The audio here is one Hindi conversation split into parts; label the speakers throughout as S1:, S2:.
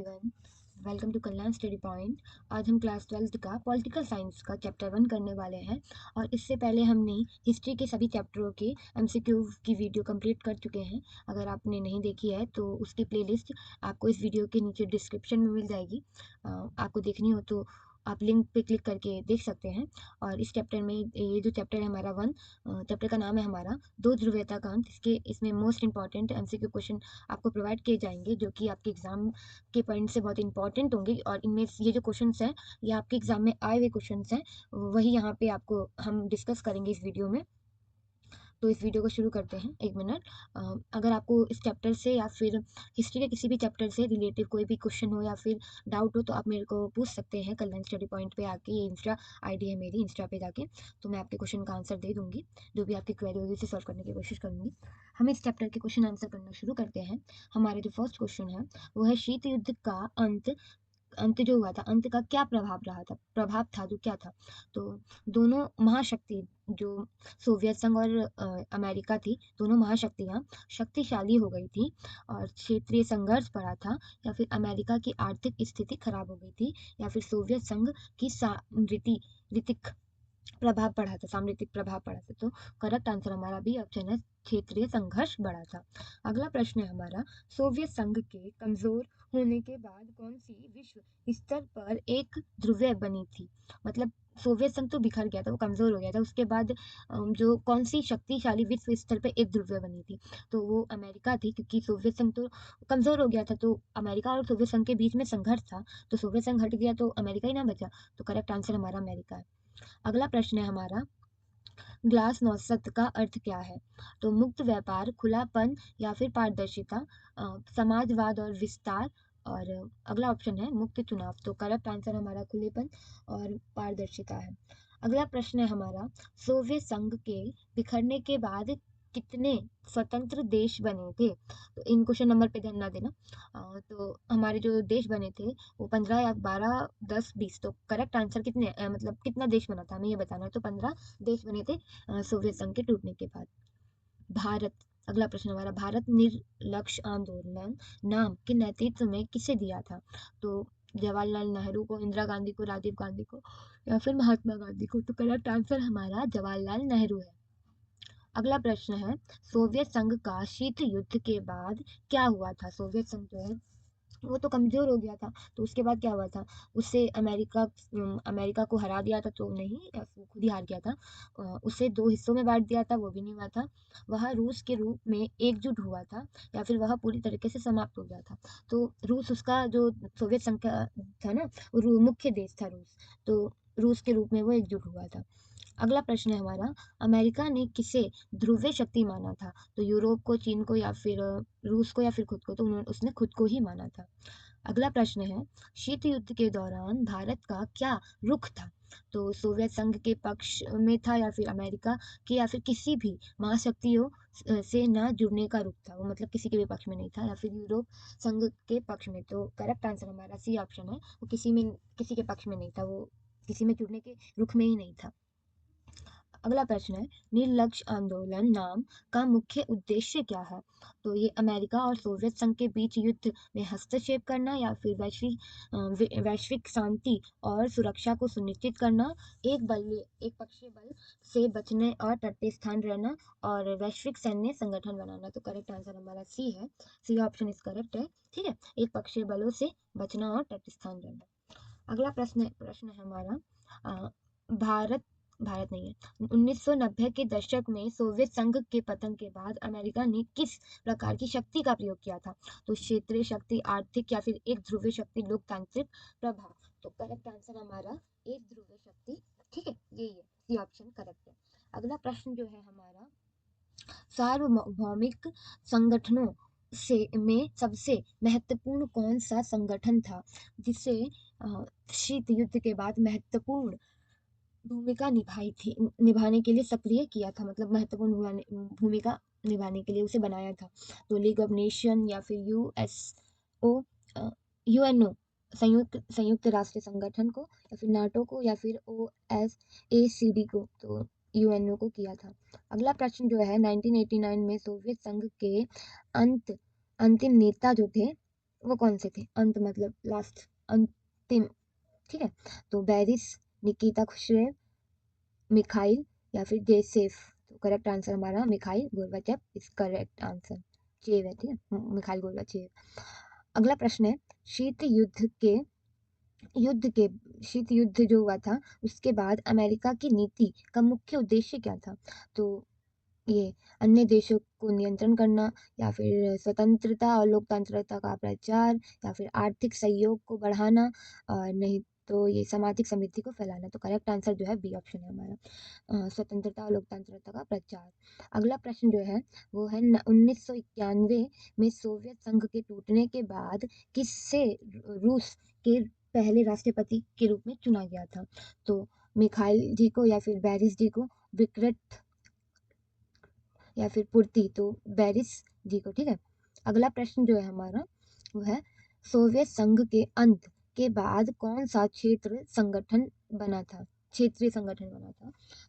S1: Everyone, welcome to Kalyan study point. आज हम क्लास 12th का पॉलिटिकल साइंस का चैप्टर 1 करने वाले हैं। और इससे पहले हमने हिस्ट्री के सभी चैप्टरों के एमसीक्यू की वीडियो कंप्लीट कर चुके हैं। अगर आपने नहीं देखी है तो उसकी प्लेलिस्ट आपको इस वीडियो के नीचे डिस्क्रिप्शन में मिल जाएगी। आपको देखनी हो तो आप लिंक पे क्लिक करके देख सकते हैं। और इस चैप्टर में ये जो चैप्टर है हमारा 1, चैप्टर का नाम है हमारा दो ध्रुवीयता का अंत। इसमें मोस्ट इंपॉर्टेंट एमसीक्यू क्वेश्चन आपको प्रोवाइड किए जाएंगे जो कि आपके एग्जाम के पॉइंट से बहुत इंपॉर्टेंट होंगे। और इनमें ये जो क्वेश्चंस हैं ये आपके एग्जाम में आए हुए क्वेश्चंस हैं, वही यहाँ पे आपको हम डिस्कस करेंगे इस वीडियो में। तो इस वीडियो को शुरू करते हैं। एक मिनट। अगर आपको इस चैप्टर से या फिर हिस्ट्री के किसी भी चैप्टर से रिलेटिव कोई भी क्वेश्चन हो या फिर डाउट हो तो आप मेरे को पूछ सकते हैं कल्याण स्टडी पॉइंट पे आके। ये इंस्टा आईडी है मेरी, इंस्टा पे जाके तो मैं आपके क्वेश्चन का आंसर दे दूंगी। जो भी आपकी क्वेरी होगी उसे सॉल्व करने की कोशिश करूंगी। हम इस चैप्टर के क्वेश्चन आंसर करना शुरू करते हैं। हमारे जो फर्स्ट क्वेश्चन है वो है शीत युद्ध का अंत अंत जो हुआ था, अंत का क्या प्रभाव था जो क्या था। तो दोनों महाशक्ति जो सोवियत संघ और अमेरिका थी, दोनों महाशक्तियां शक्तिशाली हो गई थी और क्षेत्रीय संघर्ष बढ़ा था। या फिर अमेरिका की आर्थिक स्थिति खराब हो गई थी या फिर सोवियत संघ की रीतिक प्रभाव पड़ा था, सामरिक प्रभाव पड़ा था। तो करेक्ट आंसर हमारा बी ऑप्शन है, क्षेत्रीय संघर्ष बढ़ा था। अगला प्रश्न है हमारा, सोवियत संघ के कमजोर होने के बाद कौन सी विश्व स्तर पर एक ध्रुवीय बनी थी। मतलब सोवियत संघ तो बिखर गया था, वो कमजोर हो गया था, उसके बाद जो कौन सी शक्तिशाली विश्व स्तर पर एक ध्रुवीय बनी थी, तो वो अमेरिका थी। क्योंकि सोवियत संघ तो कमजोर हो गया था, तो अमेरिका और सोवियत संघ के बीच में संघर्ष था, तो सोवियत संघ हट गया तो अमेरिका ही ना बचा। तो करेक्ट आंसर हमारा अमेरिका है। अगला प्रश्न है हमारा, ग्लास नौसत का अर्थ क्या है। तो मुक्त व्यापार, खुलापन या फिर पारदर्शिता, समाजवाद और विस्तार। और अगला ऑप्शन है मुक्त चुनाव। तो करेक्ट आंसर हमारा खुलेपन और पारदर्शिता है। अगला प्रश्न है हमारा, सोवियत संघ के बिखरने के बाद कितने स्वतंत्र देश बने थे। तो इन क्वेश्चन नंबर पे ध्यान ना देना। तो हमारे जो देश बने थे वो 15 या 12, 10, 20। तो करेक्ट आंसर कितने, मतलब कितना देश बना था हमें ये बताना है। तो 15 देश बने थे सोवियत संघ के टूटने के बाद। भारत, अगला प्रश्न हमारा, भारत निर्लक्ष्य आंदोलन नाम के नेतृत्व में किसे दिया था। तो जवाहरलाल नेहरू को, इंदिरा गांधी को, राजीव गांधी को या फिर महात्मा गांधी को। तो करेक्ट आंसर हमारा जवाहरलाल नेहरू है। अगला प्रश्न है, सोवियत संघ का शीत युद्ध के बाद क्या हुआ था। सोवियत संघ जो है वो तो कमजोर हो गया था, तो उसके बाद क्या हुआ था, उससे अमेरिका को हरा दिया था तो नहीं, वो खुद ही हार गया था। उसे दो हिस्सों में बांट दिया था, वो भी नहीं हुआ था। वह रूस के रूप में एकजुट हुआ था या फिर वह पूरी तरीके से समाप्त हो गया था। तो रूस, उसका जो सोवियत संघ का था ना, मुख्य देश था रूस, तो रूस के रूप में वो एकजुट हुआ था। अगला प्रश्न है हमारा, अमेरिका ने किसे ध्रुवीय शक्ति माना था। तो यूरोप को, चीन को या फिर रूस को या फिर खुद को। तो उसने खुद को ही माना था। अगला प्रश्न है, शीत युद्ध के दौरान भारत का क्या रुख था। तो सोवियत संघ के पक्ष में था या फिर अमेरिका के या फिर किसी भी महाशक्तियों से न जुड़ने का रुख था। वो मतलब किसी के भी पक्ष में नहीं था या फिर यूरोप संघ के पक्ष में। तो करेक्ट आंसर हमारा सी ऑप्शन है, वो किसी के पक्ष में नहीं था, वो किसी में जुड़ने के रुख में ही नहीं था। अगला प्रश्न है, निर्लक्ष्य आंदोलन नाम का मुख्य उद्देश्य क्या है। तो ये अमेरिका और सोवियत संघ के बीच युद्ध में हस्तक्षेप करना या फिर वैश्विक शांति और सुरक्षा को सुनिश्चित करना, एक पक्षीय बल से बचने और तटस्थ स्थान रहना और वैश्विक सैन्य संगठन बनाना। तो करेक्ट आंसर हमारा सी है, सी ऑप्शन इज करेक्ट है। ठीक है, एक पक्षीय बलों से बचना और तटस्थ स्थान रहना। अगला प्रश्न है हमारा, अ, भारत भारत नहीं है, 1990 के दशक में सोवियत संघ के पतन के बाद अमेरिका ने किस प्रकार की शक्ति का प्रयोग किया था। तो क्षेत्रीय शक्ति, आर्थिक या फिर एक ध्रुवीय शक्ति, लोकतांत्रिक प्रभाव। तो करेक्ट आंसर हमारा एक ध्रुवीय शक्ति। ठीक है, यही है, सी ऑप्शन करेक्ट है। अगला प्रश्न जो है हमारा, सार्वभौमिक संगठनों से में सबसे महत्वपूर्ण कौन सा संगठन था जिसे शीत युद्ध के बाद महत्वपूर्ण भूमिका निभाने के लिए सक्रिय किया था। मतलब महत्वपूर्ण भूमिका निभाने के लिए उसे बनाया था। तो लीग ऑफ नेशन या फिर यूएसओ, यूएनओ, संयुक्त राष्ट्र संगठन को या फिर नाटो को या फिर ओएसएसीडी को। तो यूएनओ को किया था। अगला प्रश्न जो है, 1989 में सोवियत संघ के अंतिम नेता जो थे वो कौन से थे? अंत मतलब लास्ट, अंतिम, ठीक है। तो बैरिस, निकिता खुश्रेव, मिखाइल या फिर जेसेफ। तो करेक्ट आंसर हमारा Mikhail Gorbachev is correct answer. चेव है, ठीक है, मिखाइल गोर्बाचेव। अगला प्रश्न है, शीत युद्ध के युद्ध के शीत युद्ध जो हुआ था उसके बाद अमेरिका की नीति का मुख्य उद्देश्य क्या था? तो ये अन्य देशों को नियंत्रण करना, या फिर स्वतंत्रता और लोकतंत्रता का प्रचार, या फिर आर्थिक सहयोग को बढ़ाना, और नहीं तो ये सामाजिक समृद्धि को फैलाना। तो करेक्ट आंसर जो है बी ऑप्शन है हमारा, स्वतंत्रता और लोकतंत्रता का प्रचार। अगला प्रश्न जो है वो है 1991 में सोवियत संघ के टूटने के बाद किससे रूस के पहले राष्ट्रपति के रूप में चुना गया था? तो मिखाइल जी को, या फिर बैरिस जी को, विक्रेट या फिर पूर्ति। तो बैरिस जी को, ठीक है। अगला प्रश्न जो है हमारा वो है, सोवियत संघ के अंत के बाद कौन सा क्षेत्रीय संगठन बना था?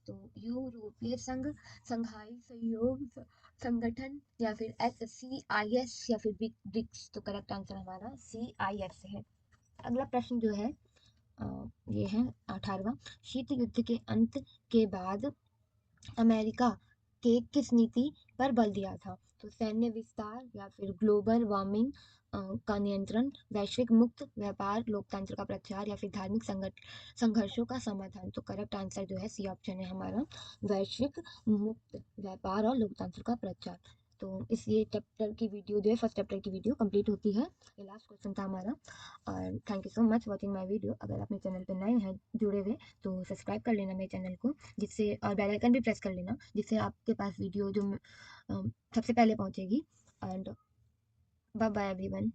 S1: तो यूरोपीय संघ, संघाई सहयोग संगठन, या फिर CIS, या फिर ब्रिक्स। तो करेक्ट आंसर हमारा CIS है। अगला प्रश्न जो है ये है 18वां, शीत युद्ध के अंत के बाद अमेरिका के किस नीति पर बल दिया था? तो सैन्य विस्तार, या फिर ग्लोबल वार्मिंग का नियंत्रण, वैश्विक मुक्त व्यापार, लोकतंत्र का प्रचार, या फिर धार्मिक संघर्षों का समाधान। तो करेक्ट आंसर जो है सी ऑप्शन है हमारा, वैश्विक मुक्त व्यापार और लोकतंत्र का प्रचार। तो इस ये चैप्टर की वीडियो जो है, फर्स्ट चैप्टर की वीडियो कंप्लीट होती है। ये लास्ट क्वेश्चन था हमारा। और thank you so much watching my video. अगर आप मेरे चैनल पर नए हैं जुड़े हुए, तो सब्सक्राइब कर लेना मेरे चैनल को, जिससे, और बेल आइकन भी प्रेस कर लेना, जिससे आपके पास वीडियो जो सबसे पहले पहुंचेगी। And bye bye everyone.